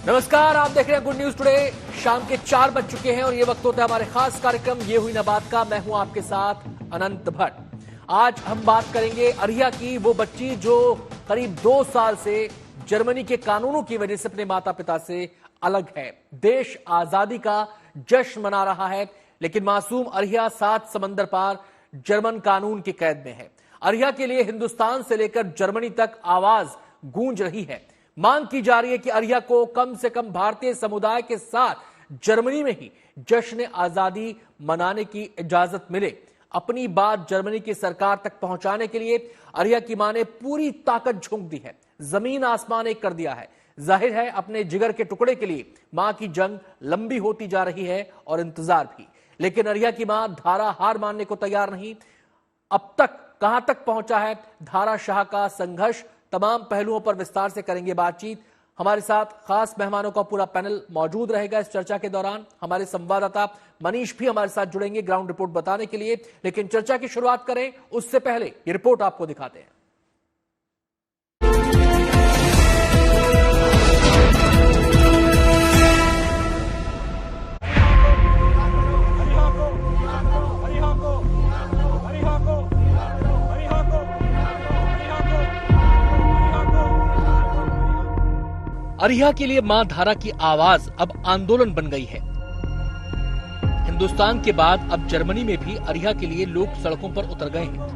नमस्कार, आप देख रहे हैं गुड न्यूज टुडे। शाम के 4 बज चुके हैं और ये वक्त होता है हमारे खास कार्यक्रम ये हुई ना बात का। मैं हूं आपके साथ अनंत भट्ट। आज हम बात करेंगे अरिया की, वो बच्ची जो करीब 2 साल से जर्मनी के कानूनों की वजह से अपने माता पिता से अलग है। देश आजादी का जश्न मना रहा है, लेकिन मासूम अरिया 7 समंदर पार जर्मन कानून की कैद में है। अरिया के लिए हिंदुस्तान से लेकर जर्मनी तक आवाज गूंज रही है। मांग की जा रही है कि अरिया को कम से कम भारतीय समुदाय के साथ जर्मनी में ही जश्न आजादी मनाने की इजाजत मिले। अपनी बात जर्मनी की सरकार तक पहुंचाने के लिए अरिया की मां ने पूरी ताकत झोंक दी है, जमीन आसमान एक कर दिया है। जाहिर है अपने जिगर के टुकड़े के लिए मां की जंग लंबी होती जा रही है और इंतजार भी। लेकिन अरिया की मां धारा हार मानने को तैयार नहीं। अब तक कहां तक पहुंचा है धारा शाह का संघर्ष, तमाम पहलुओं पर विस्तार से करेंगे बातचीत। हमारे साथ खास मेहमानों का पूरा पैनल मौजूद रहेगा इस चर्चा के दौरान। हमारे संवाददाता मनीष भी हमारे साथ जुड़ेंगे ग्राउंड रिपोर्ट बताने के लिए। लेकिन चर्चा की शुरुआत करें उससे पहले ये रिपोर्ट आपको दिखाते हैं। अरिया के लिए मां धारा की आवाज अब आंदोलन बन गई है। हिंदुस्तान के बाद अब जर्मनी में भी अरिया के लिए लोग सड़कों पर उतर गए हैं।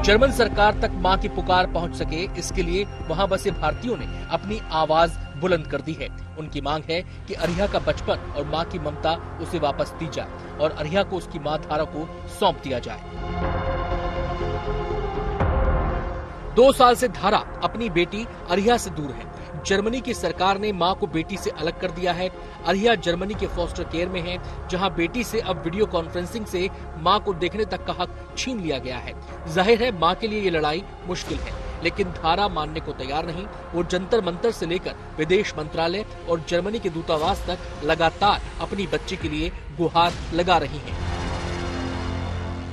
जर्मन सरकार तक मां की पुकार पहुंच सके, इसके लिए वहां बसे भारतीयों ने अपनी आवाज बुलंद कर दी है। उनकी मांग है कि अरिया का बचपन और मां की ममता उसे वापस दी जाए और अरिया को उसकी मां धारा को सौंप दिया जाए। 2 साल से धारा अपनी बेटी अरिया से दूर है। जर्मनी की सरकार ने मां को बेटी से अलग कर दिया है। अरिया जर्मनी के फॉस्टर केयर में है, जहां बेटी से अब वीडियो कॉन्फ्रेंसिंग से मां को देखने तक का हक छीन लिया गया है। जाहिर है मां के लिए ये लड़ाई मुश्किल है, लेकिन धारा मानने को तैयार नहीं। वो जंतर मंतर से लेकर विदेश मंत्रालय और जर्मनी के दूतावास तक लगातार अपनी बच्ची के लिए गुहार लगा रही है।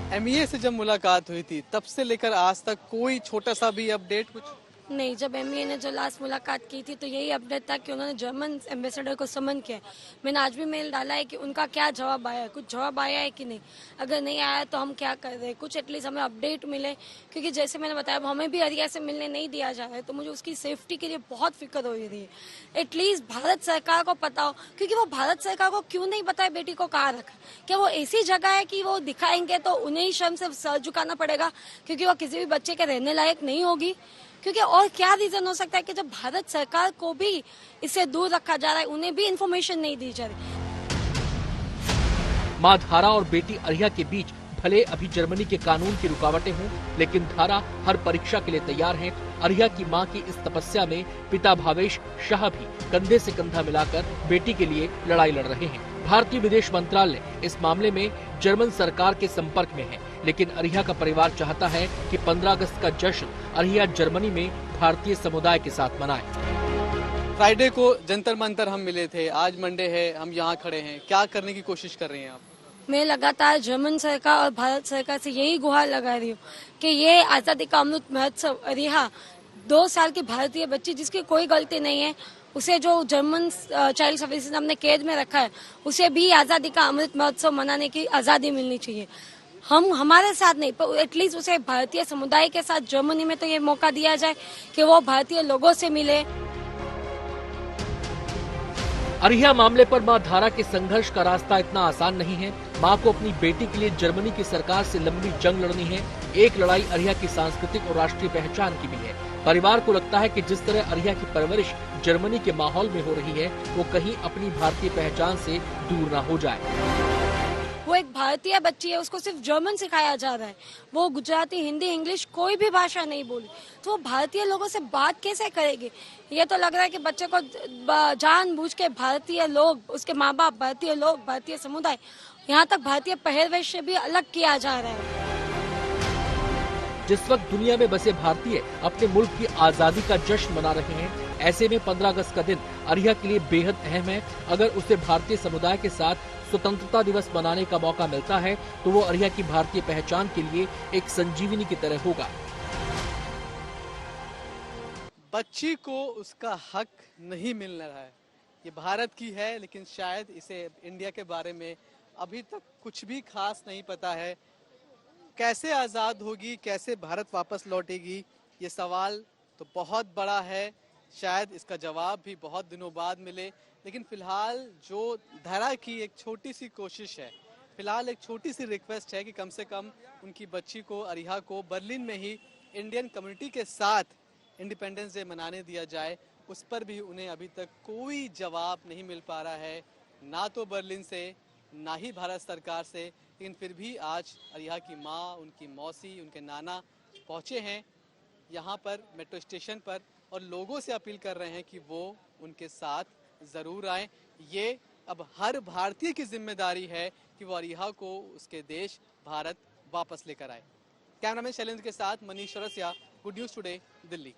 एमईए से जब मुलाकात हुई थी तब से लेकर आज तक कोई छोटा सा भी अपडेट कुछ नहीं। जब एमईए ने जो लास्ट मुलाकात की थी तो यही अपडेट था कि उन्होंने जर्मन एम्बेसडर को समन किया। मैंने आज भी मेल डाला है कि उनका क्या जवाब आया है, कुछ जवाब आया है कि नहीं। अगर नहीं आया तो हम क्या कर रहे हैं, कुछ एटलीस्ट हमें अपडेट मिले। क्योंकि जैसे मैंने बताया हमें भी अरिया से मिलने नहीं दिया जा रहा है, तो मुझे उसकी सेफ्टी के लिए बहुत फिक्र हो रही है। एटलीस्ट भारत सरकार को पता हो, क्योंकि वो भारत सरकार को क्यों नहीं पता है बेटी को कहाँ रखा। क्या वो ऐसी जगह है कि वो दिखाएंगे तो उन्हें ही शर्म से सर झुकाना पड़ेगा, क्योंकि वो किसी भी बच्चे के रहने लायक नहीं होगी। क्योंकि और क्या रीजन हो सकता है कि जब भारत सरकार को भी इससे दूर रखा जा रहा है, उन्हें भी इंफॉर्मेशन नहीं दी जा रही। मां धारा और बेटी अरिया के बीच भले अभी जर्मनी के कानून की रुकावटें हों, लेकिन धारा हर परीक्षा के लिए तैयार है। अरिया की मां की इस तपस्या में पिता भावेश शाह भी कंधे से कंधा मिलाकर बेटी के लिए लड़ाई लड़ रहे हैं। भारतीय विदेश मंत्रालय इस मामले में जर्मन सरकार के संपर्क में है, लेकिन अरिया का परिवार चाहता है कि 15 अगस्त का जश्न अरिया जर्मनी में भारतीय समुदाय के साथ मनाए। फ्राइडे को जंतर मंतर हम मिले थे, आज मंडे है, हम यहाँ खड़े हैं। क्या करने की कोशिश कर रही हैं आप? मैं लगातार जर्मन सरकार और भारत सरकार से यही गुहार लगा रही हूँ कि ये आजादी का अमृत महोत्सव अरिया 2 साल की भारतीय बच्ची जिसकी कोई गलती नहीं है, उसे जो जर्मन चाइल्ड सर्विसेज ने कैद में रखा है, उसे भी आजादी का अमृत महोत्सव मनाने की आजादी मिलनी चाहिए। हम हमारे साथ नहीं पर एटलीस्ट उसे भारतीय समुदाय के साथ जर्मनी में तो ये मौका दिया जाए कि वो भारतीय लोगों से मिले। अरिया मामले पर मां धारा के संघर्ष का रास्ता इतना आसान नहीं है। मां को अपनी बेटी के लिए जर्मनी की सरकार से लंबी जंग लड़नी है। एक लड़ाई अरिया की सांस्कृतिक और राष्ट्रीय पहचान की भी है। परिवार को लगता है कि जिस तरह अरिया की परवरिश जर्मनी के माहौल में हो रही है, वो कहीं अपनी भारतीय पहचान से दूर न हो जाए। वो एक भारतीय बच्ची है, उसको सिर्फ जर्मन सिखाया जा रहा है। वो गुजराती, हिंदी, इंग्लिश कोई भी भाषा नहीं बोली, तो वो भारतीय लोगों से बात कैसे करेगी। ये तो लग रहा है कि बच्चे को जानबूझ के भारतीय लोग, उसके माँ बाप भारतीय लोग, भारतीय समुदाय, यहाँ तक भारतीय पहरवेश से भी अलग किया जा रहा है। जिस वक्त दुनिया में बसे भारतीय अपने मुल्क की आजादी का जश्न मना रहे हैं, ऐसे में 15 अगस्त का दिन अरिया के लिए बेहद अहम है। अगर उसे भारतीय समुदाय के साथ स्वतंत्रता दिवस मनाने का मौका मिलता है तो वो अरिया की भारतीय पहचान के लिए एक संजीवनी की तरह होगा। बच्ची को उसका हक नहीं मिल रहा है। ये भारत की है, लेकिन शायद इसे इंडिया के बारे में अभी तक कुछ भी खास नहीं पता है। कैसे आज़ाद होगी, कैसे भारत वापस लौटेगी, ये सवाल तो बहुत बड़ा है। शायद इसका जवाब भी बहुत दिनों बाद मिले, लेकिन फिलहाल जो धरा की एक छोटी सी कोशिश है, फिलहाल एक छोटी सी रिक्वेस्ट है कि कम से कम उनकी बच्ची को, अरिहा को, बर्लिन में ही इंडियन कम्युनिटी के साथ इंडिपेंडेंस डे मनाने दिया जाए। उस पर भी उन्हें अभी तक कोई जवाब नहीं मिल पा रहा है, ना तो बर्लिन से, ना ही भारत सरकार से। लेकिन फिर भी आज अरिहा की माँ, उनकी मौसी, उनके नाना पहुँचे हैं यहाँ पर मेट्रो स्टेशन पर और लोगों से अपील कर रहे हैं कि वो उनके साथ ज़रूर आएँ। ये अब हर भारतीय की जिम्मेदारी है कि वो अरिहा को उसके देश भारत वापस लेकर आए। कैमरामैन शैलेंद्र के साथ Manish Chaurasia, good news today, Delhi.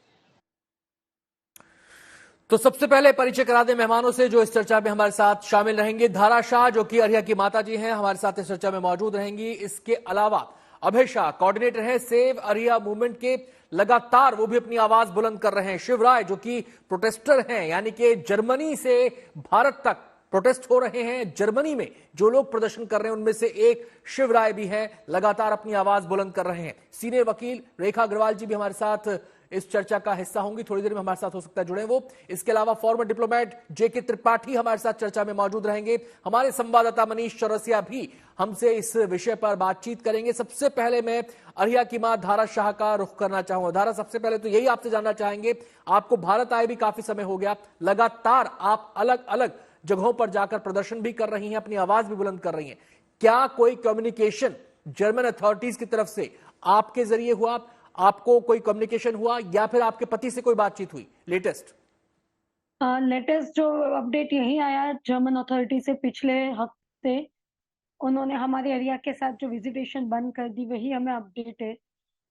तो सबसे पहले परिचय करा दें मेहमानों से जो इस चर्चा में हमारे साथ शामिल रहेंगे। धारा शाह जो कि अरिहा की माताजी हैं, हमारे साथ इस चर्चा में मौजूद रहेंगी। इसके अलावा अभय शाह कोऑर्डिनेटर हैं सेव अरिहा मूवमेंट के, लगातार वो भी अपनी आवाज बुलंद कर रहे हैं। शिव राय जो कि प्रोटेस्टर हैं, यानी कि जर्मनी से भारत तक प्रोटेस्ट हो रहे हैं। जर्मनी में जो लोग प्रदर्शन कर रहे हैं उनमें से एक शिव राय भी है, लगातार अपनी आवाज बुलंद कर रहे हैं। सीनियर वकील रेखा अग्रवाल जी भी हमारे साथ इस चर्चा का हिस्सा होंगी, थोड़ी देर में हमारे साथ हो सकता है जुड़े वो। इसके अलावा फॉर्मर डिप्लोमेट जेके त्रिपाठी हमारे साथ चर्चा में मौजूद रहेंगे। हमारे संवाददाता मनीष चौरसिया भी हमसे इस विषय पर बातचीत करेंगे। सबसे पहले मैं अरिहा की मां धारा शाह का रुख करना चाहूंगा। धारा, सबसे पहले तो यही आपसे जानना चाहेंगे, आपको भारत आए भी काफी समय हो गया, लगातार आप अलग अलग जगहों पर जाकर प्रदर्शन भी कर रही हैं, अपनी आवाज भी बुलंद कर रही हैं। क्या कोई कम्युनिकेशन जर्मन अथॉरिटीज की तरफ से आपके जरिए हुआ, आपको कोई कम्युनिकेशन हुआ, या फिर आपके पति से कोई बातचीत हुई? लेटेस्ट जो अपडेट यही आया जर्मन अथॉरिटी से पिछले हफ्ते, उन्होंने हमारे एरिया के साथ जो विजिटेशन बंद कर दी, वही हमें अपडेट है।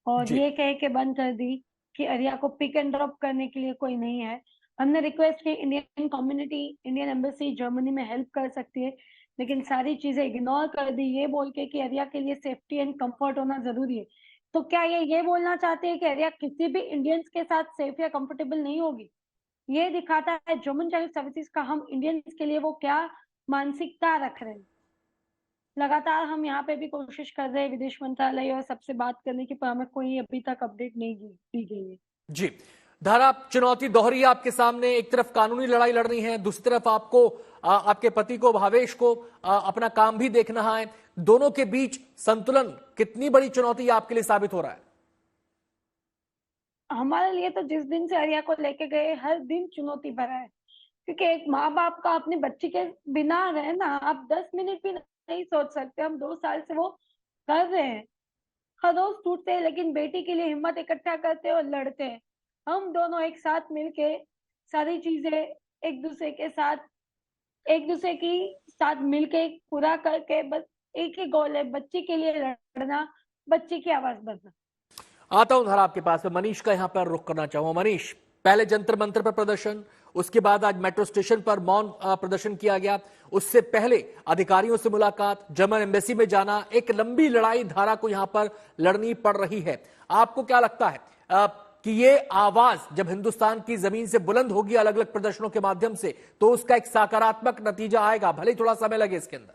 और ये कह के बंद कर दी कि एरिया को पिक एंड ड्रॉप करने के लिए कोई नहीं है। हमने रिक्वेस्ट की Indian community, Indian embassy Germany में हेल्प कर सकती है, लेकिन सारी चीजें इग्नोर कर दी, ये बोल के कि एरिया के लिए सेफ्टी एंड कंफर्ट होना जरूरी है। तो क्या ये बोलना चाहते हैं कि एरिया किसी भी इंडियंस के साथ सेफ या कंफर्टेबल नहीं होगी? ये दिखाता है जर्मन चाइल्ड सर्विसेज का हम इंडियंस के लिए वो क्या मानसिकता रख रहे हैं। लगातार हम यहाँ पे भी कोशिश कर रहे हैं विदेश मंत्रालय और सबसे बात करने की, पर हमें कोई अभी तक अपडेट नहीं दी गई है। जी धारा, चुनौती दोहरी आपके सामने, एक तरफ कानूनी लड़ाई लड़ रही है, दूसरी तरफ आपको आपके पति को, भावेश को अपना काम भी देखना है। दोनों के बीच संतुलन कितनी बड़ी चुनौती आपके लिए साबित हो रहा है? हमारे लिए तो जिस दिन से अरिया को लेके गए हर दिन चुनौती भरा है, क्योंकि एक माँ बाप का अपने बच्चे के बिना रहना आप 10 मिनट भी नहीं सोच सकते। हम 2 साल से वो कर रहे हैं, हर रोज टूटते हैं, लेकिन बेटी के लिए हिम्मत इकट्ठा करते हैं और लड़ते हैं। हम दोनों एक साथ मिलके सारी चीजें एक दूसरे की साथ मिलके पूरा करके, बस एक ही गोल है, बच्ची के लिए लड़ना, बच्ची की आवाज बनना। आता हूं धारा आपके पास में, मनीष का यहां पर रुख करना चाहूंगा। मनीष, पहले जंतर मंतर पर प्रदर्शन, उसके बाद आज मेट्रो स्टेशन पर मौन प्रदर्शन किया गया, उससे पहले अधिकारियों से मुलाकात, जर्मन एम्बेसी में जाना, एक लंबी लड़ाई धारा को यहां पर लड़नी पड़ रही है। आपको क्या लगता है कि ये आवाज जब हिंदुस्तान की जमीन से बुलंद होगी अलग अलग प्रदर्शनों के माध्यम से, तो उसका एक सकारात्मक नतीजा आएगा, भले ही थोड़ा समय लगे इसके अंदर?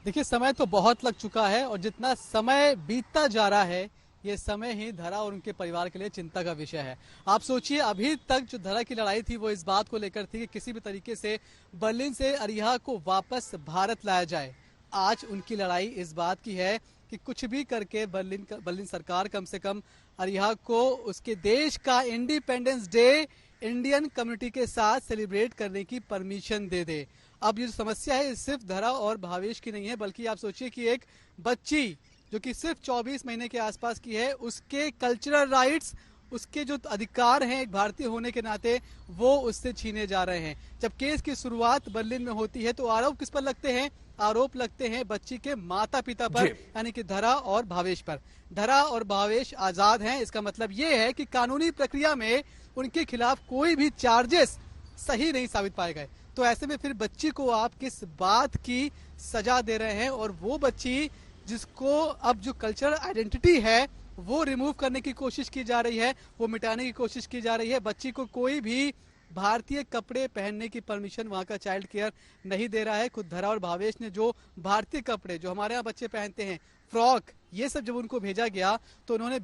देखिए, समय तो बहुत लग चुका है और जितना समय बीतता जा रहा है, ये समय ही धरा और उनके परिवार के लिए चिंता का विषय है। आप सोचिए, अभी तक जो धरा की लड़ाई थी वो इस बात को लेकर थी कि किसी भी तरीके से बर्लिन से अरिहा को वापस भारत लाया जाए। आज उनकी लड़ाई इस बात की है कि कुछ भी करके बर्लिन सरकार कम से कम अरिहा को उसके देश का इंडिपेंडेंस डे इंडियन कम्युनिटी के साथ सेलिब्रेट करने की परमिशन दे दे। अब ये जो समस्या है सिर्फ धरा और भावेश की नहीं है, बल्कि आप सोचिए कि एक बच्ची जो कि सिर्फ 24 महीने के आसपास की है, उसके कल्चरल राइट्स, उसके जो अधिकार हैं एक भारतीय होने के नाते, वो उससे छीने जा रहे हैं। जब केस की शुरुआत बर्लिन में होती है तो आरोप किस पर लगते हैं? आरोप लगते हैं बच्ची के माता पिता पर, यानी कि धरा और भावेश पर। धरा और भावेश आजाद हैं, इसका मतलब ये है कि कानूनी प्रक्रिया में उनके खिलाफ कोई भी चार्जेस सही नहीं साबित पाए गए। तो ऐसे में फिर बच्ची को आप किस बात की सजा दे रहे हैं? और वो बच्ची जिसको अब जो कल्चरल आइडेंटिटी है वो रिमूव करने की कोशिश की जा रही है, वो मिटाने की कोशिश की जा रही है। बच्ची को कोई भी भारतीय कपड़े पहनने की परमिशन वहाँ का चाइल्ड केयर नहीं दे रहा है। खुद धरा और भावेश ने जो भारतीय कपड़े जो हमारे यहाँ बच्चे पहनते हैं, फ्रॉक, ये सब जब उनको भेजा गया तो उन्होंने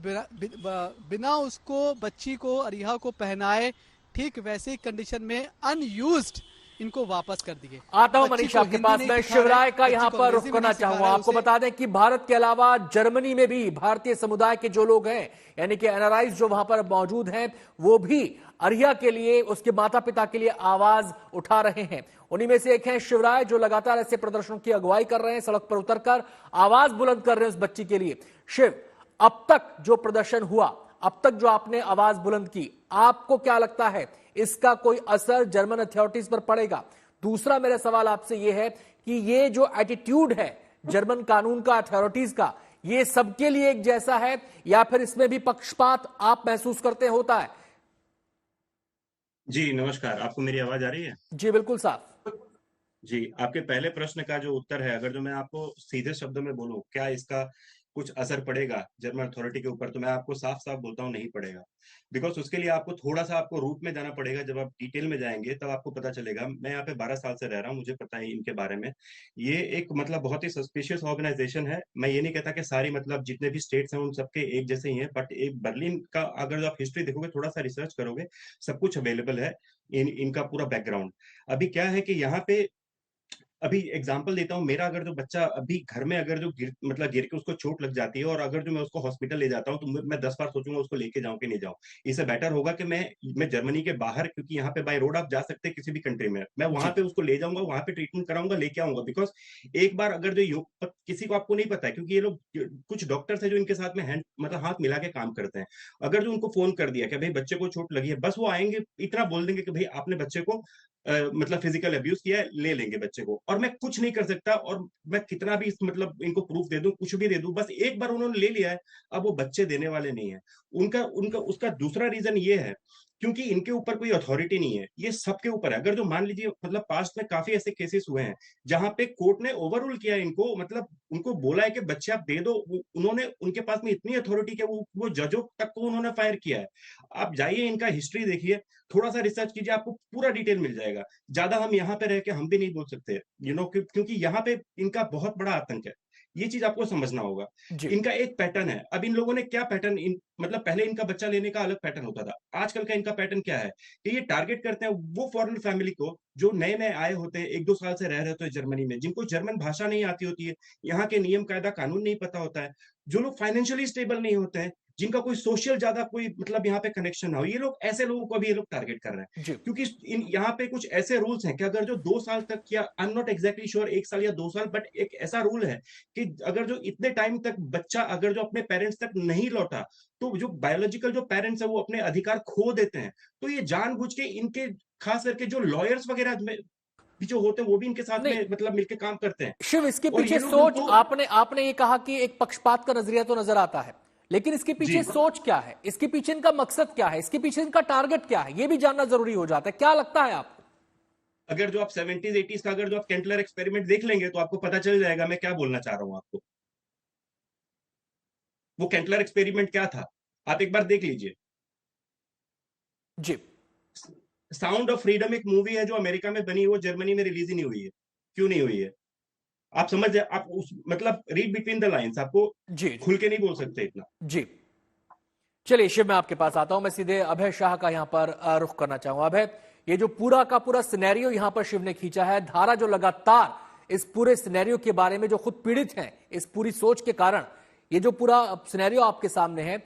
बिना उसको बच्ची को अरिहा को पहनाए ठीक वैसे ही कंडीशन में अनयूज्ड इनको वापस कर दिए। आता हूं मनीष आपके पास। मैं शिवराय का यहां पर रुख करना चाहूंगा। आपको बता दें कि भारत के अलावा जर्मनी में भी भारतीय समुदाय के जो लोग हैं, यानी कि एनआरआईज जो वहां पर मौजूद हैं, वो भी अरिहा के लिए, उसके माता पिता के लिए आवाज उठा रहे हैं। उन्हीं में से एक हैं शिवराय, जो लगातार ऐसे प्रदर्शनों की अगुवाई कर रहे हैं, सड़क पर उतरकर आवाज बुलंद कर रहे हैं उस बच्ची के लिए। शिव, अब तक जो प्रदर्शन हुआ, अब तक जो आपने आवाज बुलंद की, आपको क्या लगता है इसका कोई असर जर्मन अथॉरिटीज पर पड़ेगा? दूसरा मेरा सवाल आपसे यह है कि ये जो एटीट्यूड है जर्मन कानून का, अथॉरिटीज का, ये सबके लिए एक जैसा है या फिर इसमें भी पक्षपात आप महसूस करते होता है? जी नमस्कार, आपको मेरी आवाज आ रही है? जी बिल्कुल साफ। जी, आपके पहले प्रश्न का जो उत्तर है, अगर जो मैं आपको सीधे शब्दों में बोलूं, क्या इसका कुछ असर पड़ेगा जर्मन अथॉरिटी के ऊपर, तो मैं आपको साफ साफ बोलता हूं, नहीं पड़ेगा। बिकॉज उसके लिए आपको थोड़ा सा आपको रूट में जाना पड़ेगा। जब आप डिटेल में जाएंगे तब आपको पता चलेगा। मैं यहाँ पे 12 साल से रह रहा हूँ, मुझे पता है इनके बारे में। ये एक मतलब बहुत ही सस्पिशियस ऑर्गेनाइजेशन है। मैं ये नहीं कहता कि सारी मतलब जितने भी स्टेट्स हैं उन सबके एक जैसे ही हैं, बट एक बर्लिन का अगर आप हिस्ट्री देखोगे, थोड़ा सा रिसर्च करोगे, सब कुछ अवेलेबल है इनका पूरा बैकग्राउंड। अभी क्या है कि यहाँ पे अभी एग्जांपल देता हूँ, मेरा अगर जो बच्चा अभी घर में अगर जो गिर के उसको चोट लग जाती है और अगर जो मैं उसको हॉस्पिटल ले जाता हूँ, तो मैं 10 बार सोचूंगा उसको लेके जाऊं कि नहीं जाऊं। इससे बेटर होगा कि मैं जर्मनी के बाहर, क्योंकि यहाँ पे बाय रोड आप जा सकते हैं किसी भी कंट्री में, मैं वहां पे उसको ले जाऊंगा, वहां पे ट्रीटमेंट कराऊंगा, लेके आऊंगा। बिकॉज एक बार अगर जो किसी को आपको नहीं पता है, क्योंकि ये लोग कुछ डॉक्टर्स है जो इनके साथ में हाथ मिला के काम करते हैं। अगर जो उनको फोन कर दिया कि भाई बच्चे को चोट लगी है, बस वो आएंगे, इतना बोल देंगे कि भाई आपने बच्चे को मतलब फिजिकल अब्यूज किया है, ले लेंगे बच्चे को, और मैं कुछ नहीं कर सकता। और मैं कितना भी मतलब इनको प्रूफ दे दूं, कुछ भी दे दूं, बस एक बार उन्होंने ले लिया है, अब वो बच्चे देने वाले नहीं है। उनका उनका उसका दूसरा रीजन ये है क्योंकि इनके ऊपर कोई अथॉरिटी नहीं है, ये सबके ऊपर है। अगर जो मान लीजिए मतलब पास्ट में काफी ऐसे केसेस हुए हैं जहां पे कोर्ट ने ओवररूल किया है इनको, मतलब उनको बोला है कि बच्चे आप दे दो, उन्होंने उनके पास में इतनी अथॉरिटी के वो जजों तक को उन्होंने फायर किया है। आप जाइए, इनका हिस्ट्री देखिए, थोड़ा सा रिसर्च कीजिए, आपको पूरा डिटेल मिल जाएगा। ज्यादा हम यहाँ पे रह के हम भी नहीं बोल सकते, क्योंकि यहाँ पे इनका बहुत बड़ा आतंक है। ये चीज आपको समझना होगा। इनका एक पैटर्न है। अब इन लोगों ने क्या पैटर्न, मतलब पहले इनका बच्चा लेने का अलग पैटर्न होता था, आजकल का इनका पैटर्न क्या है कि ये टारगेट करते हैं वो फॉरेन फैमिली को जो नए नए आए होते हैं, 1-2 साल से रह रहे होते हैं जर्मनी में, जिनको जर्मन भाषा नहीं आती होती है, यहाँ के नियम कायदा कानून नहीं पता होता है, जो लोग फाइनेंशियली स्टेबल नहीं होते हैं, जिनका कोई सोशल ज्यादा कोई मतलब यहाँ पे कनेक्शन ना हो, ये लोग ऐसे लोगों को भी ये लोग टारगेट कर रहे हैं। क्योंकि यहाँ पे कुछ ऐसे रूल्स हैं कि अगर जो 2 साल तक, या I am not exactly sure 1 साल या 2 साल, बट एक ऐसा रूल है कि अगर जो इतने टाइम तक बच्चा अगर जो अपने पेरेंट्स तक नहीं लौटा, तो जो बायोलॉजिकल जो पेरेंट्स है वो अपने अधिकार खो देते हैं। तो ये जानबूझ के इनके, खास करके जो लॉयर्स वगैरह भी जो होते हैं, वो भी इनके साथ में मतलब मिलकर काम करते हैं। शिव, इसके पीछे सोच, आपने ये कहा कि एक पक्षपात का नजरिया तो नजर आता है, लेकिन इसके पीछे सोच क्या है, इसके पीछे इनका मकसद क्या है, इसके पीछे इनका टारगेट क्या है, ये भी जानना जरूरी हो जाता है। क्या लगता है आपको? अगर जो आप 70s 80s का अगर जो आप केंटलर एक्सपेरिमेंट देख लेंगे तो आपको पता चल जाएगा मैं क्या बोलना चाह रहा हूं आपको। वो केंटलर एक्सपेरिमेंट क्या था, आप एक बार देख लीजिए। जी, साउंड ऑफ फ्रीडम एक मूवी है जो अमेरिका में बनी, वो जर्मनी में रिलीज ही नहीं हुई है। क्यों नहीं हुई है? आप समझ जाए, आप उस मतलब रीड बिटवीन द लाइंस, आपको जी खुल के नहीं बोल सकते इतना। जी, चलिए शिव, मैं आपके पास आता हूं। मैं सीधे अभय शाह का यहां पर रुख करना चाहूंगा। अभय, ये जो पूरा का पूरा सिनेरियो यहां पर शिव ने खींचा है, धारा जो लगातार इस पूरे सिनेरियो के बारे में, जो खुद पीड़ित हैं इस पूरी सोच के कारण, ये जो पूरा सिनेरियो आपके सामने है,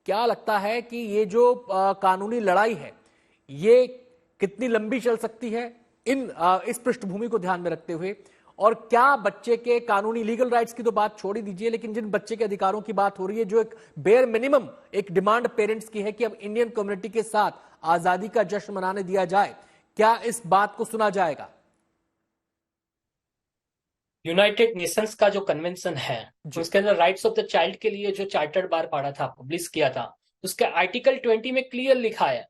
क्या लगता है कि ये जो कानूनी लड़ाई है, ये कितनी लंबी चल सकती है इस पृष्ठभूमि को ध्यान में रखते हुए? और क्या बच्चे के कानूनी लीगल राइट्स की तो बात छोड़ ही दीजिए, लेकिन जिन बच्चे के अधिकारों की बात हो रही है, जो एक बेयर मिनिमम एक डिमांड पेरेंट्स की है कि अब इंडियन कम्युनिटी के साथ आजादी का जश्न मनाने दिया जाए, क्या इस बात को सुना जाएगा? यूनाइटेड नेशंस का जो कन्वेंशन है, उसके अंदर राइट्स ऑफ द चाइल्ड के लिए जो चार्टर्ड बार पढ़ा था, पब्लिश किया था, उसके आर्टिकल 20 में क्लियर लिखा है,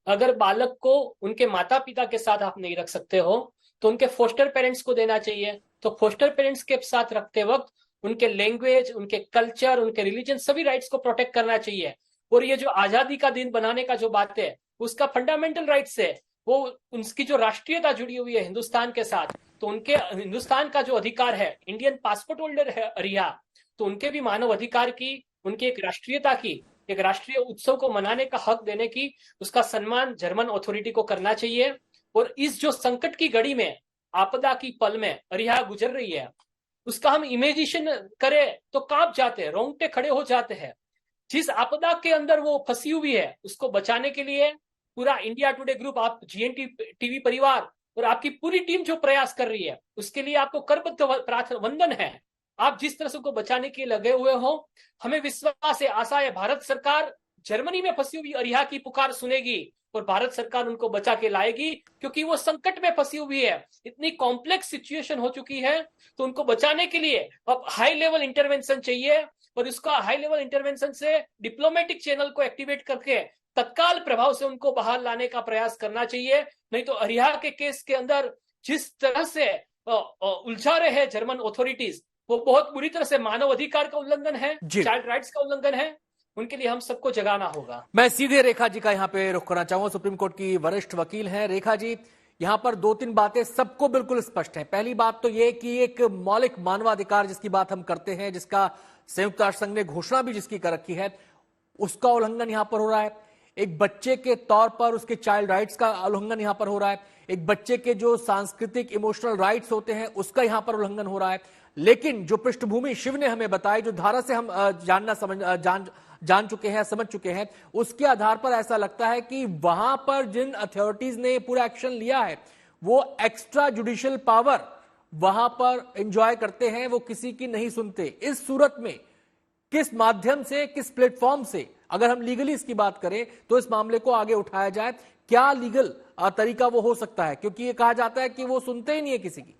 अगर बालक को उनके माता पिता के साथ आप नहीं रख सकते हो तो उनके फोस्टर पेरेंट्स को देना चाहिए। तो फोस्टर पेरेंट्स के साथ रखते वक्त उनके लैंग्वेज, उनके कल्चर, उनके रिलीजन, सभी राइट्स को प्रोटेक्ट करना चाहिए। और ये जो आजादी का दिन बनाने का जो बात है, उसका फंडामेंटल राइट्स है, वो उनकी जो राष्ट्रीयता जुड़ी हुई है हिंदुस्तान के साथ, तो उनके हिंदुस्तान का जो अधिकार है, इंडियन पासपोर्ट होल्डर है अरिया, तो उनके भी मानव अधिकार की, उनकी एक राष्ट्रीयता की, एक राष्ट्रीय उत्सव को मनाने का हक देने की, उसका सम्मान जर्मन अथॉरिटी को करना चाहिए। और इस जो संकट की घड़ी में, आपदा की पल में अरिहा गुजर रही है, उसका हम इमेजिनेशन करें तो कांप जाते हैं, रोंगटे खड़े हो जाते हैं। जिस आपदा के अंदर वो फंसी हुई है, उसको बचाने के लिए पूरा इंडिया टुडे ग्रुप, आप जीएनटी टीवी परिवार और आपकी पूरी टीम जो प्रयास कर रही है, उसके लिए आपको करबद्ध वंदन है। आप जिस तरह से उनको बचाने के लिए लगे हुए हो, हमें विश्वास है, आशा है, भारत सरकार जर्मनी में फंसी हुई अरिहा की पुकार सुनेगी और भारत सरकार उनको बचा के लाएगी, क्योंकि वो संकट में फंसी हुई है, इतनी कॉम्प्लेक्स सिचुएशन हो चुकी है। तो उनको बचाने के लिए अब हाई लेवल इंटरवेंशन चाहिए, और इसका हाई लेवल इंटरवेंशन से डिप्लोमेटिक चैनल को एक्टिवेट करके तत्काल प्रभाव से उनको बाहर लाने का प्रयास करना चाहिए। नहीं तो अरिहा के केस के अंदर जिस तरह से उलझा रहे हैं जर्मन अथॉरिटीज, वो बहुत बुरी तरह से मानव अधिकार का उल्लंघन है, चाइल्ड राइट्स का उल्लंघन है। उनके लिए हम सबको जगाना होगा। मैं सीधे रेखा जी का यहाँ पे रुख करना चाहूंगा, सुप्रीम कोर्ट की वरिष्ठ वकील हैं। रेखा जी, यहाँ पर दो तीन बातें सबको बिल्कुल स्पष्ट हैं। पहली बात तो ये कि एक मौलिक मानवाधिकार जिसकी बात हम करते हैं, जिसका संयुक्त राष्ट्र संघ ने घोषणा भी जिसकी कर रखी है, उसका उल्लंघन यहां पर हो रहा है। एक बच्चे के तौर पर उसके चाइल्ड राइट्स का उल्लंघन यहां पर हो रहा है। एक बच्चे के जो सांस्कृतिक इमोशनल राइट्स होते हैं, उसका यहां पर उल्लंघन हो रहा है। लेकिन जो पृष्ठभूमि शिव ने हमें बताई, जो धारा से हम जान चुके हैं, समझ चुके हैं, उसके आधार पर ऐसा लगता है कि वहां पर जिन अथॉरिटीज ने पूरा एक्शन लिया है, वो एक्स्ट्रा जुडिशियल पावर वहां पर एंजॉय करते हैं, वो किसी की नहीं सुनते। इस सूरत में किस माध्यम से, किस प्लेटफॉर्म से, अगर हम लीगली इसकी बात करें तो इस मामले को आगे उठाया जाए, क्या लीगल तरीका वो हो सकता है? क्योंकि ये कहा जाता है कि वो सुनते ही नहीं है किसी की।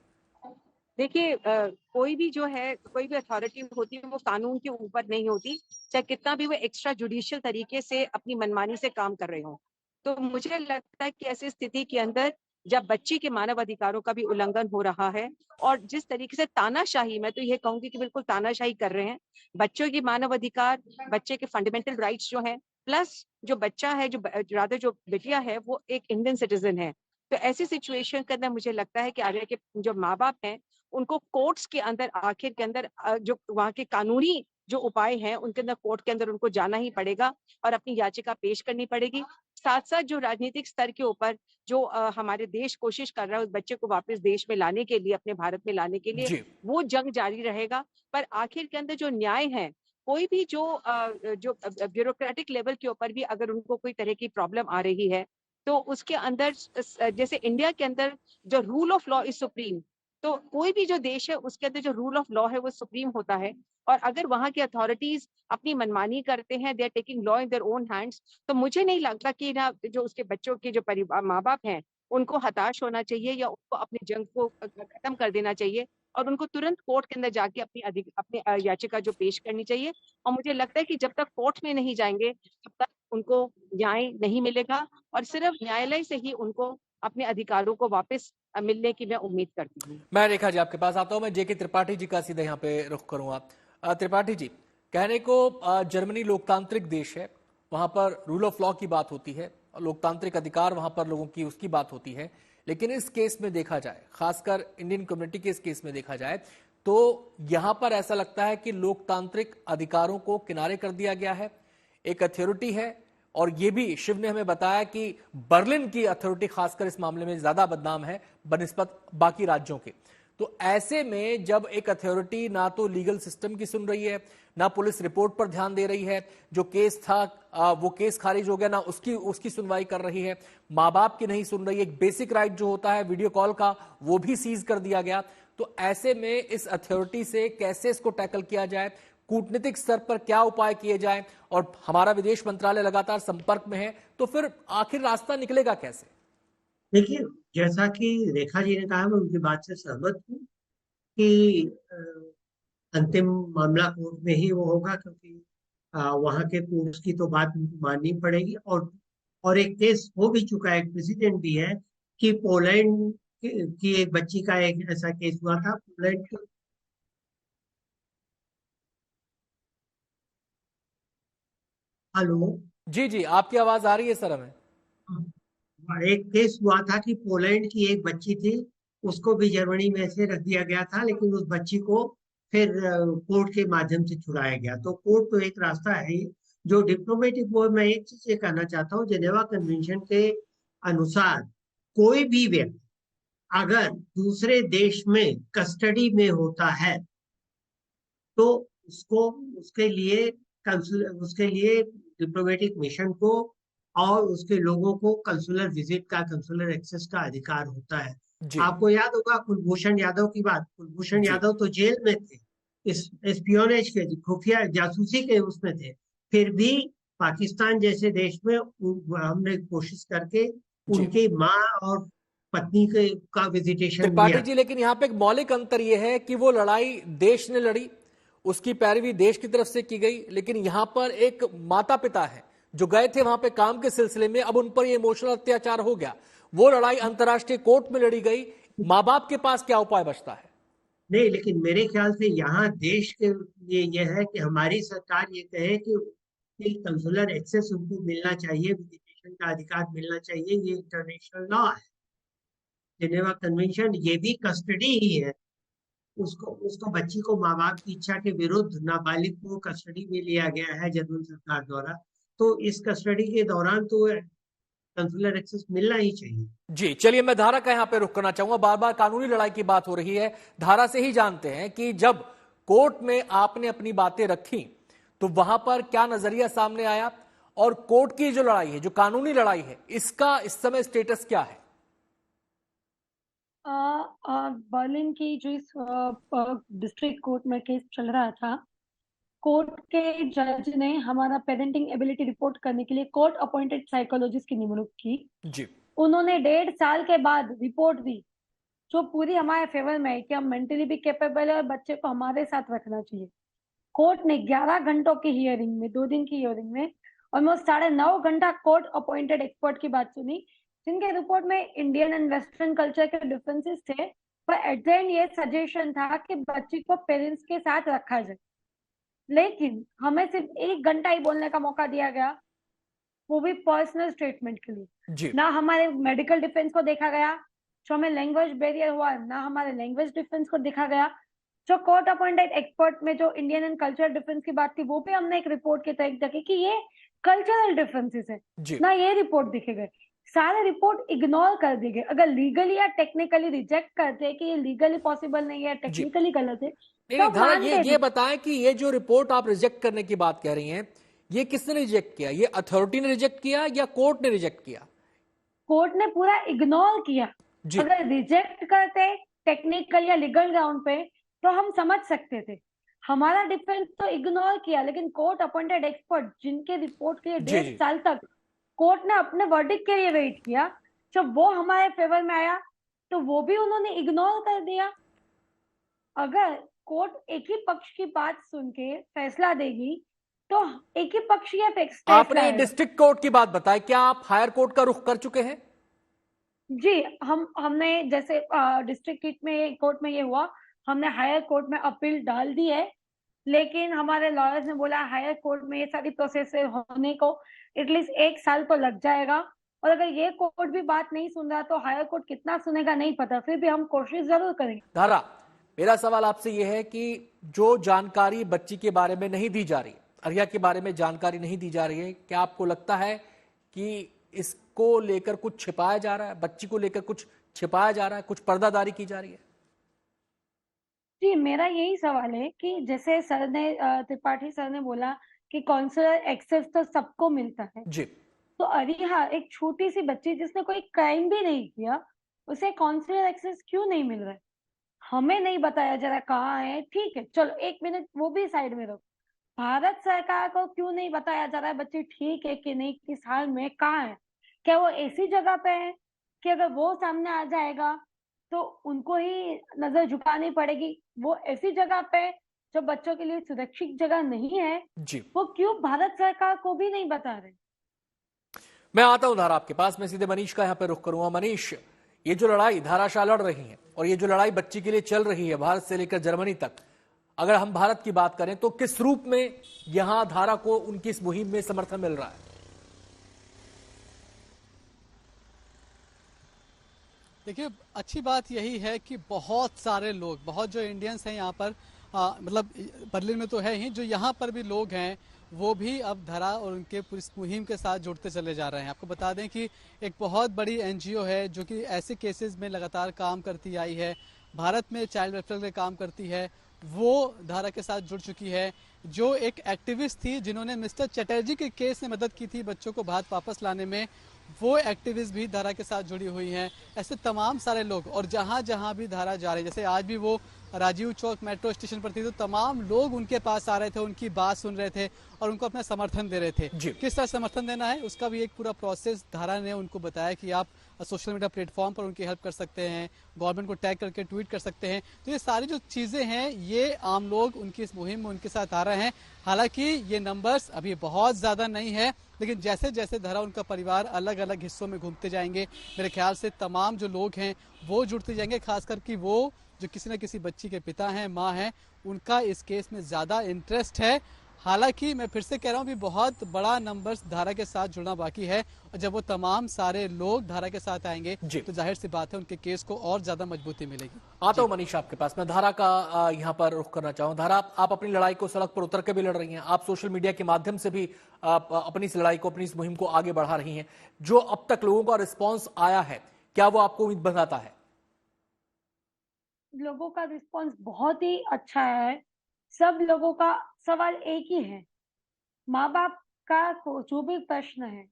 देखिए, कोई भी जो है, कोई भी अथॉरिटी होती है, वो कानून के ऊपर नहीं होती, चाहे कितना भी वो एक्स्ट्रा जुडिशियल तरीके से अपनी मनमानी से काम कर रहे हो। तो मुझे लगता है कि ऐसी स्थिति के अंदर जब बच्चे के मानव अधिकारों का भी उल्लंघन हो रहा है, और जिस तरीके से तानाशाही, मैं तो ये कहूंगी कि बिल्कुल तानाशाही कर रहे हैं, बच्चों की मानव अधिकार, बच्चे के फंडामेंटल राइट्स जो है, प्लस जो बच्चा है, जो बिटिया है, वो एक इंडियन सिटीजन है। तो ऐसी सिचुएशन के अंदर मुझे लगता है कि आगे के जो माँ बाप हैं, उनको कोर्ट्स के अंदर, आखिर के अंदर जो वहाँ के कानूनी जो उपाय हैं, उनके अंदर कोर्ट के अंदर उनको जाना ही पड़ेगा और अपनी याचिका पेश करनी पड़ेगी। साथ साथ जो राजनीतिक स्तर के ऊपर जो हमारे देश कोशिश कर रहा है उस बच्चे को वापस देश में लाने के लिए, अपने भारत में लाने के लिए, वो जंग जारी रहेगा। पर आखिर के अंदर जो न्याय है, कोई भी जो ब्यूरोक्रेटिक लेवल के ऊपर भी अगर उनको कोई तरह की प्रॉब्लम आ रही है, तो उसके अंदर, जैसे इंडिया के अंदर जो rule of law is supreme, तो कोई भी जो देश है उसके अंदर जो रूल ऑफ लॉ है वो सुप्रीम होता है। और अगर वहां की अथॉरिटीज अपनी मनमानी करते हैं, they are taking law in their own hands, तो मुझे नहीं लगता कि ना जो उसके बच्चों के जो परिवार, माँ बाप हैं, उनको हताश होना चाहिए या उनको अपनी जंग को खत्म कर देना चाहिए, और उनको तुरंत कोर्ट के अंदर जाके अपनी याचिका जो पेश करनी चाहिए। और मुझे लगता है कि जब तक कोर्ट में नहीं जाएंगे, तब तक उनको न्याय नहीं मिलेगा, और सिर्फ न्यायालय से ही उनको अपने अधिकारों को वापस मिलने की मैं उम्मीद करती हूँ। मैं रेखा जी आपके पास आता हूं। मैं जेके त्रिपाठी जी का सीधे यहाँ पे रुख करूंगा। त्रिपाठी जी, कहने को जर्मनी लोकतांत्रिक देश है, वहां पर रूल ऑफ लॉ की बात होती है, लोकतांत्रिक अधिकार वहां पर लोगों की उसकी बात होती है। लेकिन इस केस में देखा जाए, खासकर इंडियन कम्युनिटी के इस केस में देखा जाए, तो यहां पर ऐसा लगता है कि लोकतांत्रिक अधिकारों को किनारे कर दिया गया है। एक अथॉरिटी है, और ये भी शिव ने हमें बताया कि बर्लिन की अथॉरिटी खासकर इस मामले में ज्यादा बदनाम है बनिस्बत बाकी राज्यों के। तो ऐसे में जब एक अथॉरिटी ना तो लीगल सिस्टम की सुन रही है, ना पुलिस रिपोर्ट पर ध्यान दे रही है, जो केस था वो केस खारिज हो गया, ना उसकी सुनवाई कर रही है, माँ बाप की नहीं सुन रही है, एक बेसिक राइट जो होता है वीडियो कॉल का, वो भी सीज कर दिया गया। तो ऐसे में इस अथॉरिटी से कैसे इसको टैकल किया जाए, कूटनीतिक स्तर पर क्या उपाय किए जाएं, और हमारा विदेश मंत्रालय लगातार संपर्क में है, तो फिर आखिर रास्ता निकलेगा कैसे? देखिए, जैसा कि रेखा जी ने कहा, मैं उनकी बात से सहमत हूँ कि अंतिम मामला कोर्ट में ही वो होगा, क्योंकि वहाँ के कोर्ट्स की तो बात माननी पड़ेगी। और एक केस हो भी चुका है, एक प्रेसिडेंट भी है कि पोलैंड की एक बच्ची का एक ऐसा केस हुआ था। Poland hello. जी जी, आपकी आवाज आ रही है सर हमें। एक केस हुआ था कि पोलैंड की एक बच्ची थी, उसको भी जर्मनी में से रख दिया गया था, लेकिन उस बच्ची को फिर कोर्ट के माध्यम से छुड़ाया गया। तो कोर्ट तो एक रास्ता है ही। जो डिप्लोमेटिक वो मैं एक चीज ये कहना चाहता हूँ, जेनेवा कन्वेंशन के अनुसार कोई भी व्यक्ति अगर दूसरे देश में कस्टडी में होता है तो उसको उसके लिए डिप्लोमेटिक मिशन को और उसके लोगों को कंसुलर विजिट का, कंसुलर एक्सेस का अधिकार होता है। जी आपको याद होगा कुलभूषण यादव की बात। कुलभूषण जी यादव तो जेल में थे, इस एस्पियोनेज के, खुफिया जासूसी के उसमें थे। फिर भी पाकिस्तान जैसे देश में हमने कोशिश करके जी उनकी माँ और पत्नी के का विजिटेशन त्रिपाठी लिया। जी, लेकिन यहाँ पे एक मौलिक अंतर यह है कि वो लड़ाई देश ने लड़ी, उसकी पैरवी देश की तरफ से की गई, लेकिन यहाँ पर एक माता पिता है जो गए थे वहां पे काम के सिलसिले में, अब उन पर ये इमोशनल अत्याचार हो गया। वो लड़ाई अंतर्राष्ट्रीय कोर्ट में लड़ी गई। माँ बाप के पास क्या उपाय बचता है? नहीं, लेकिन मेरे ख्याल से यहाँ देश के लिए यह है कि हमारी सरकार ये कहे कि कंसुलर एक्सेस उनको मिलना चाहिए, विजिटेशन का अधिकार मिलना चाहिए। ये इंटरनेशनल लॉ है, जेनेवा कन्वेंशन, ये भी कस्टडी ही है। उसको उसको बच्ची को माँ बाप की इच्छा के विरुद्ध नाबालिग को कस्टडी में लिया गया है जर्मन सरकार द्वारा। तो इस कस्टडी के दौरान तो कंसुलर एक्सेस मिलना ही चाहिए। जी चलिए, मैं धारा का यहां पे रुक करना चाहूंगा। बार बार कानूनी लड़ाई की बात हो रही है, धारा से ही जानते हैं कि जब कोर्ट में आपने अपनी बातें रखी तो वहां पर क्या नजरिया सामने आया, और कोर्ट की जो लड़ाई है, जो कानूनी लड़ाई है, इसका इस समय स्टेटस क्या है? बर्लिन की जो इस डिस्ट्रिक्ट कोर्ट में केस चल रहा था, कोर्ट के जज ने हमारा पेरेंटिंग एबिलिटी रिपोर्ट करने के लिए कोर्ट अपॉइंटेड साइकोलॉजिस्ट की निमणूक की। जी उन्होंने 1.5 साल के बाद रिपोर्ट दी जो पूरी हमारे फेवर में है कि हम मेंटली भी कैपेबल है और बच्चे को हमारे साथ रखना चाहिए। कोर्ट ने 11 घंटों की हियरिंग में, 2 दिन की हियरिंग में ऑलमोस्ट 9.5 घंटा कोर्ट अपॉइंटेड एक्सपर्ट की बात सुनी, जिनके रिपोर्ट में इंडियन एंड वेस्टर्न कल्चर के डिफरेंसेस थे, पर एट द एंड ये सजेशन था कि बच्ची को पेरेंट्स के साथ रखा जाए। लेकिन हमें सिर्फ 1 घंटा ही बोलने का मौका दिया गया, वो भी पर्सनल स्टेटमेंट के लिए। जी ना हमारे मेडिकल डिफेंस को देखा गया, जो हमें लैंग्वेज बैरियर हुआ, ना हमारे लैंग्वेज डिफेंस को देखा गया। जो कोर्ट अपॉइंटेड एक्सपर्ट में जो इंडियन एंड कल्चरल डिफरेंस की बात थी, वो भी हमने एक रिपोर्ट के तहत देखी कि ये कल्चरल डिफरेंसेस है, जी ना ये रिपोर्ट दिखे गए। सारे रिपोर्ट इग्नोर कर दिए गए। अगर लीगली या टेक्निकली रिजेक्ट करते कि ये लीगली पॉसिबल नहीं है, टेक्निकली गलत है, नहीं, तो धारा मानते ये बताएं कि ये जो रिपोर्ट आप रिजेक्ट करने की बात कह रही हैं, ये किसने रिजेक्ट किया? ये अथॉरिटी ने रिजेक्ट किया या कोर्ट ने रिजेक्ट किया? कोर्ट ने पूरा इग्नोर किया। जी अगर रिजेक्ट करते टेक्निकल या लीगल ग्राउंड पे तो हम समझ सकते थे। हमारा डिफेंस तो इग्नोर किया, लेकिन कोर्ट अपॉइंटेड एक्सपर्ट जिनके रिपोर्ट के लिए जी 1.5 साल तक कोर्ट ने अपने वर्डिक्ट के लिए वेट किया, जब वो हमारे फेवर में आया तो वो भी उन्होंने इग्नोर कर दिया। अगर कोर्ट एक ही पक्ष की बात सुन के फैसला देगी तो एक ही पक्ष ये फैसला आपने आएगा। डिस्ट्रिक्ट कोर्ट की बात बताई, क्या आप हायर कोर्ट का रुख कर चुके हैं? जी, हमने जैसे डिस्ट्रिक्ट कोर्ट में ये हुआ, हमने हायर कोर्ट में अपील डाल दी है, लेकिन हमारे लॉयर्स ने बोला हायर कोर्ट में ये सारी प्रोसेस होने को एटलीस्ट 1 साल तो लग जाएगा, और अगर ये कोर्ट भी बात नहीं सुन रहा तो हायर कोर्ट कितना सुनेगा नहीं पता, फिर भी हम कोशिश जरूर करेंगे। धारा, मेरा सवाल आपसे यह है कि जो जानकारी बच्ची के बारे में नहीं दी जा रही, अरिया के बारे में जानकारी नहीं दी जा रही है, क्या आपको लगता है कि इसको लेकर कुछ छिपाया जा रहा है, बच्ची को लेकर कुछ छिपाया जा रहा है, कुछ पर्दादारी की जा रही है? जी, मेरा यही सवाल है कि जैसे सर ने त्रिपाठी सर ने बोला कि काउंसलर एक्सेस तो सबको मिलता है, जी तो अरिहा एक छोटी सी बच्ची जिसने कोई क्राइम भी नहीं किया, उसे काउंसलर एक्सेस क्यों नहीं मिल रहा है? हमें नहीं बताया जा रहा कहाँ है, ठीक है, चलो 1 मिनट वो भी साइड में रखो। भारत सरकार को क्यों नहीं बताया जा रहा है बच्ची ठीक है कि नहीं, किस हाल में, कहाँ है? क्या वो ऐसी जगह पे है कि अगर वो सामने आ जाएगा तो उनको ही नजर झुकानी पड़ेगी? वो ऐसी जगह पे जो बच्चों के लिए सुरक्षित जगह नहीं है, जी वो क्यों भारत सरकार को भी नहीं बता रहे? मैं आता हूं धारा आपके पास, मैं सीधे मनीष का यहां पे रुख करूंगा। मनीष, ये जो लड़ाई धाराशाह लड़ रही है और ये जो लड़ाई बच्ची के लिए चल रही है भारत से लेकर जर्मनी तक, अगर हम भारत की बात करें तो किस रूप में यहां धारा को उनकी इस मुहिम में समर्थन मिल रहा है? देखिए, अच्छी बात यही है कि बहुत सारे लोग, बहुत जो इंडियंस हैं यहाँ पर, मतलब बर्लिन में तो है ही, जो यहाँ पर भी लोग हैं वो भी अब धरा और उनके पूरी मुहिम के साथ जुड़ते चले जा रहे हैं। आपको बता दें कि एक बहुत बड़ी एनजीओ है जो कि ऐसे केसेस में लगातार काम करती आई है, भारत में चाइल्ड वेलफेयर के काम करती है, वो धारा के साथ जुड़ चुकी है। जो एक एक्टिविस्ट थी जिन्होंने मिस्टर चटर्जी के केस में मदद की थी बच्चों को भारत वापस लाने में, वो एक्टिविस्ट भी धारा के साथ जुड़ी हुई हैं। ऐसे तमाम सारे लोग, और जहां जहां भी धारा जा रही है, जैसे आज भी वो राजीव चौक मेट्रो स्टेशन पर थी तो तमाम लोग उनके पास आ रहे थे, उनकी बात सुन रहे थे और उनको अपना समर्थन दे रहे थे। किस तरह समर्थन देना है उसका भी एक पूरा प्रोसेस धारा ने उनको बताया कि आप सोशल मीडिया प्लेटफॉर्म पर उनकी हेल्प कर सकते हैं, गवर्नमेंट को टैग करके ट्वीट कर सकते हैं। तो ये सारी जो चीजें हैं ये आम लोग उनकी इस मुहिम में उनके साथ आ रहे हैं। हालांकि ये नंबर्स अभी बहुत ज्यादा नहीं है, लेकिन जैसे जैसे धरा उनका परिवार अलग अलग हिस्सों में घूमते जाएंगे, मेरे ख्याल से तमाम जो लोग हैं वो जुड़ते जाएंगे, खासकर कि वो जो किसी न किसी बच्ची के पिता हैं, माँ हैं, उनका इस केस में ज्यादा इंटरेस्ट है। हालांकि मैं फिर से कह रहा हूँ भी बहुत बड़ा नंबर्स धारा के साथ जुड़ना बाकी है, और जब वो तमाम सारे लोग धारा के साथ आएंगे तो जाहिर सी बात है उनके केस को और ज्यादा मजबूती मिलेगी। आता हूं मनीष आपके पास, मैं धारा का यहाँ पर रुख करना चाहूँ। धारा, आप अपनी लड़ाई को सड़क पर उतर के भी लड़ रही हैं, आप सोशल मीडिया के माध्यम से भी अपनी इस लड़ाई को, अपनी इस मुहिम को आगे बढ़ा रही हैं। जो अब तक लोगों का रिस्पॉन्स आया है, क्या वो आपको उम्मीद बनाता है? लोगों का रिस्पॉन्स बहुत ही अच्छा है। सब लोगों का सवाल एक ही है, माँ बाप का जो भी प्रश्न है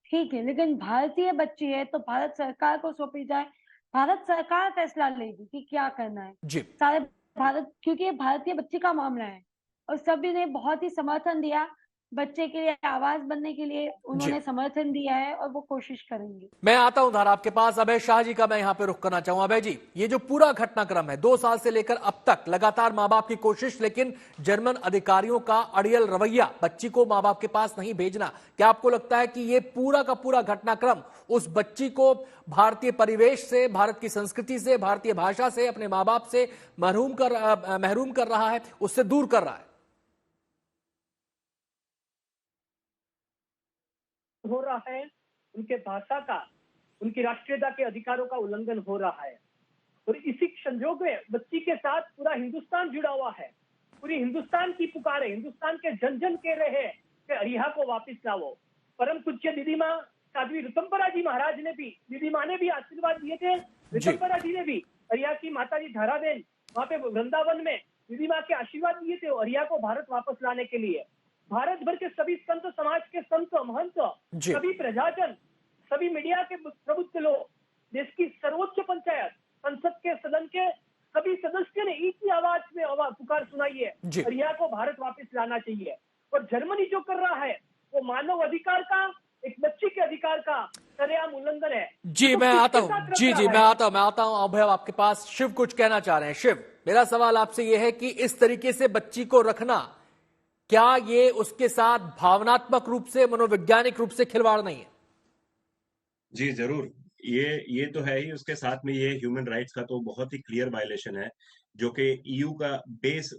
ठीक है, लेकिन भारतीय बच्ची है तो भारत सरकार को सौंपी जाए, भारत सरकार फैसला लेगी कि क्या करना है। सारे भारत, क्योंकि ये भारतीय बच्ची का मामला है और सभी ने बहुत ही समर्थन दिया बच्चे के लिए, आवाज बनने के लिए उन्होंने समर्थन दिया है और वो कोशिश करेंगे। मैं आता हूं धारा आपके पास, अभय शाह जी का मैं यहां पे रुख करना चाहूंगा। अभय जी, ये जो पूरा घटनाक्रम है 2 साल से लेकर अब तक, लगातार मां बाप की कोशिश, लेकिन जर्मन अधिकारियों का अड़ियल रवैया, बच्ची को मां बाप के पास नहीं भेजना, क्या आपको लगता है कि ये पूरा का पूरा घटनाक्रम उस बच्ची को भारतीय परिवेश से, भारत की संस्कृति से, भारतीय भाषा से, अपने मां बाप से महरूम कर रहा है, उससे दूर कर रहा है? हो रहा है, उनके भाषा का, उनकी राष्ट्रीयता के अधिकारों का उल्लंघन हो रहा है। और इसी संजोग में बच्ची के साथ पूरा हिंदुस्तान जुड़ा हुआ है। पूरी हिंदुस्तान की पुकार है, हिंदुस्तान के जन जन कह रहे हैं कि अरिहा को वापस लाओ। परम पूज्य दीदी माँ साध्वी ऋतंबरा जी महाराज ने भी, दीदी माँ ने भी आशीर्वाद दिए थे, ऋतंबरा जी ने भी, अरिहा की माता जी धाराबेन वहाँ पे वृंदावन में दीदी माँ के आशीर्वाद दिए थे अरिहा को भारत वापस लाने के लिए। भारत भर के सभी संत समाज के संत महंत, सभी प्रजाजन, सभी मीडिया के प्रबुद्ध लोग, देश की सर्वोच्च पंचायत, संसद के सदन के सभी सदस्य ने एक ही आवाज में पुकार सुनाई है, अरिहा को भारत वापस लाना चाहिए। और जर्मनी जो कर रहा है वो मानव अधिकार का, एक बच्ची के अधिकार का सरेआम उल्लंघन है। जी, मैं आता हूँ, मैं आता हूँ अभय आपके पास। शिव कुछ कहना चाह रहे हैं। शिव, मेरा सवाल आपसे यह है कि इस तरीके से बच्ची को रखना, क्या ये उसके साथ भावनात्मक रूप से, मनोवैज्ञानिक रूप से खिलवाड़ नहीं है? जी जरूर, ये तो है ही। उसके साथ में ये ह्यूमन राइट्स का तो बहुत ही क्लियर वायलेशन है, जो कि ईयू का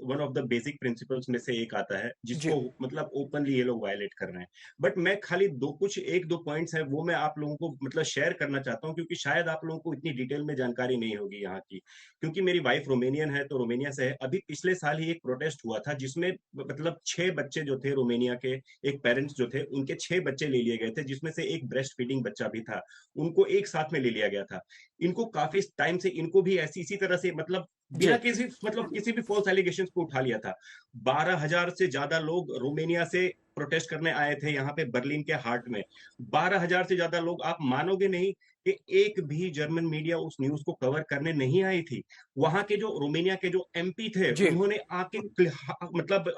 one of the basic principles में से एक आता है, जिसको मतलब ओपनली ये लोग वायलेट कर रहे हैं। बट मैं खाली एक दो पॉइंट्स हैं वो मैं आप लोगों को मतलब शेयर करना चाहता हूं, क्योंकि शायद आप लोगों को इतनी डिटेल में जानकारी नहीं होगी यहाँ की। क्योंकि मेरी वाइफ रोमेनियन है, तो रोमेनिया से है। अभी पिछले साल ही एक प्रोटेस्ट हुआ था जिसमें मतलब 6 बच्चे जो थे रोमेनिया के, एक पेरेंट्स जो थे उनके 6 बच्चे ले लिए गए थे, जिसमें से एक ब्रेस्ट फीडिंग बच्चा भी था, उनको एक साथ में ले लिया गया था। इनको काफी टाइम से इनको भी इसी तरह से मतलब बिना किसी भी फॉल्स एलिगेशंस को उठा लिया था। 12,000 से ज्यादा लोग रोमेनिया से प्रोटेस्ट करने आए थे यहाँ पे बर्लिन के हार्ट में। 12,000 से ज्यादा लोग, आप मानोगे नहीं कि एक भी जर्मन मीडिया उस न्यूज को कवर करने नहीं आई थी। वहां के जो रोमेनिया के जो एमपी थे उन्होंने आके मतलब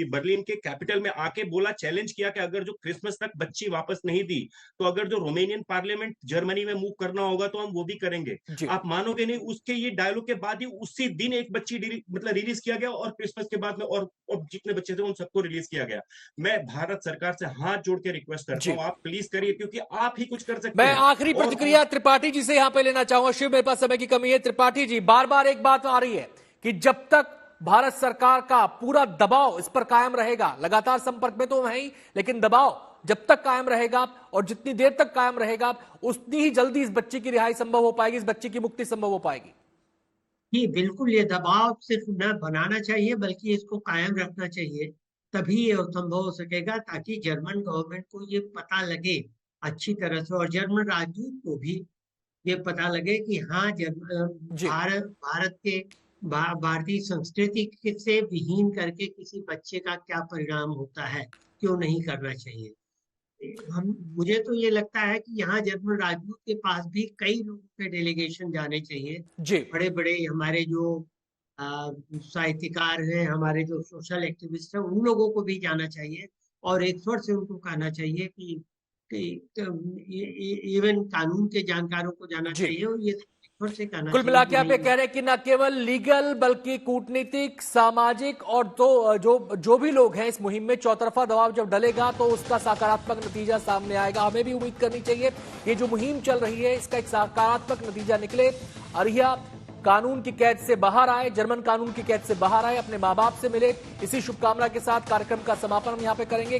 बर्लिन के कैपिटल में आके बोला, चैलेंज किया कि अगर जो क्रिसमस तक बच्ची वापस नहीं दी तो अगर जो रोमेनियन पार्लियामेंट जर्मनी में मूव करना होगा तो हम वो भी करेंगे। आप मानोगे नहीं, उसके ये डायलॉग के बाद ही उसी दिन एक बच्ची मतलब रिलीज किया गया, और क्रिसमस के बाद में और जितने बच्चे थे उन सबको रिलीज किया गया। मैं भारत सरकार से हाथ जोड़ के रिक्वेस्ट करता हूँ, आप प्लीज करिए, क्योंकि आप ही कुछ कर सकते हैं। मैं आखिरी प्रतिक्रिया त्रिपाठी जी से यहां पे लेना चाहूंगा। शिव, मेरे पास समय की कमी है। त्रिपाठी जी, बार बार एक बात आ रही है कि जब तक भारत सरकार का पूरा दबाव इस पर कायम रहेगा? लगातार संपर्क में तो है ही, लेकिन दबाव जब तक कायम रहेगा और जितनी देर तक कायम रहेगा उतनी ही जल्दी इस बच्ची की रिहाई संभव हो पाएगी, इस बच्ची की मुक्ति संभव हो पाएगी। जी बिल्कुल, ये दबाव सिर्फ न बनाना चाहिए बल्कि इसको कायम रखना चाहिए, तभी ये संभव हो सकेगा, ताकि जर्मन गवर्नमेंट को ये पता लगे अच्छी तरह से, और जर्मन राजदूत को भी ये पता लगे कि हाँ, भारत के भारतीय संस्कृति से विहीन करके किसी बच्चे का क्या परिणाम होता है, क्यों नहीं करना चाहिए। मुझे तो ये लगता है कि यहाँ जर्मन राजदूत के पास भी कई लोगों के डेलीगेशन जाने चाहिए, बड़े बड़े हमारे जो साहित्यकार हैं, हमारे जो सोशल एक्टिविस्ट हैं, उन लोगों को भी जाना चाहिए और एक स्वर से उनको कहना चाहिए कि इवन कानून के जानकारों को जाना चाहिए और ये से कहना। कुल मिला के आप ये कह रहे हैं कि न केवल लीगल बल्कि कूटनीतिक, सामाजिक और तो जो भी लोग हैं इस मुहिम में, चौतरफा दबाव जब डलेगा तो उसका सकारात्मक नतीजा सामने आएगा। हमें भी उम्मीद करनी चाहिए ये जो मुहिम चल रही है इसका एक सकारात्मक नतीजा निकले, अरिया कानून की कैद से बाहर आए, जर्मन कानून की कैद से बाहर आए, अपने माँ बाप से मिले। इसी शुभकामना के साथ कार्यक्रम का समापन हम यहाँ पे करेंगे।